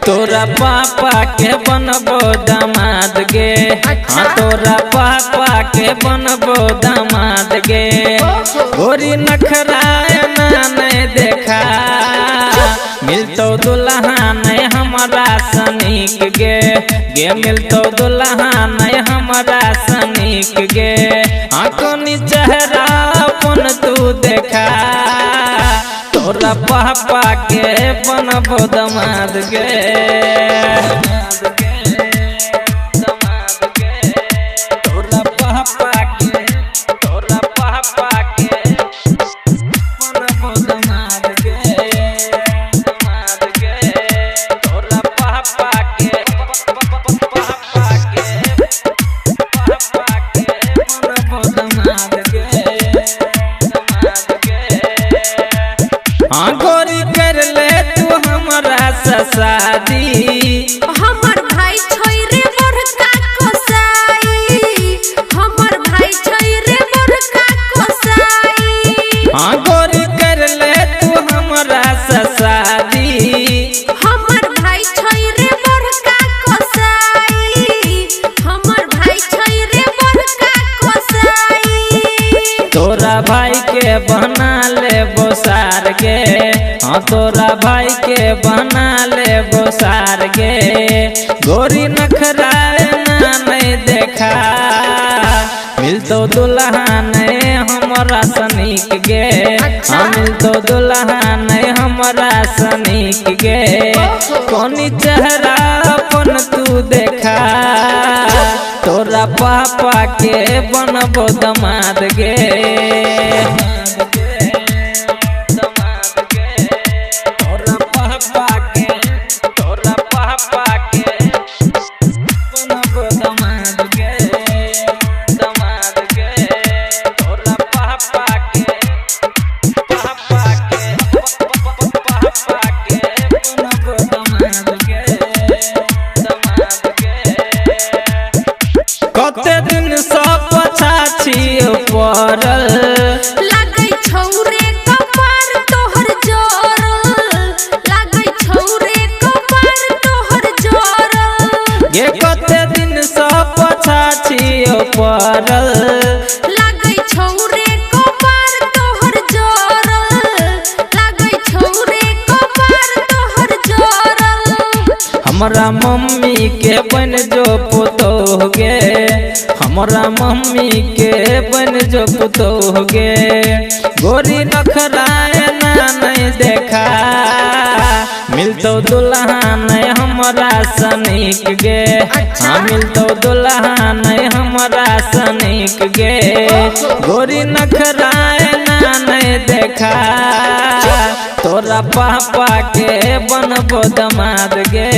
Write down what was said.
तोरा पापा के बनबो दामाद गे। हाँ तोरा पापा के बनबो दामाद गे। गोरी नखराए नहीं देखा मिलतो दुल्हा नहीं हमारा सनिक गे। मिलतो दुल्हा नहीं हमारा सनिक गे। हाँ कोनी चेहरा अपन तू देखा तोरा पापा के बनबो दामाद गे। तोरा पापा के बनबो दामाद गे। तोरा पापा के बनबो दामाद गे। हाँ गोरी कर ले तू हमारा शादी। हमर भाई छोई रे बड़का कोसाई। हमर भाई छोई रे बड़का कोसाई। हाँ गोरी कर ले तू हमारा शादी। हमर भाई छोई रे बड़का कोसाई। हमर भाई छोई रे बड़का कोसाई। तोरा भाई के बना ले बोसार गे। हाँ तोरा भाई के बना ले बोसार गे। गोरी नखराए नहीं देखा मिलतो दुल्हा नहीं हमारा सनिक गे। हाँ मिलतो दुल्हा नहीं हमारा सनिक गे। कोनी चेहरा अपन तू देखा तोरा पापा के बनबो दामाद गे। तोरा पापा के बनबो दामाद गे। तोरा पापा के बनबो दामाद गे। कते दिन से पछाछी पड़ल लागै छौरे कपार तोहर जोरल। लागै छौरे कपार तोहर जोरल। गे कते दिन से पछाछी पड़ल। लागै छौरे कपार तोहर जोरल। लागै छौरे कपार तोहर जोरल। हमरा मम्मी के बन जो पुतोह गे। हमरा मम्मी के बन जो पुतोह गे। गोरी नखराए नहीं देखा मिलतो दुल्हा नहीं हमारा सनिक गे। हाँ मिलतो दुल्हा नहीं हमारा सनिक गे। गोरी नखराए नहीं देखा तोरा पापा के बनबो दामाद गे।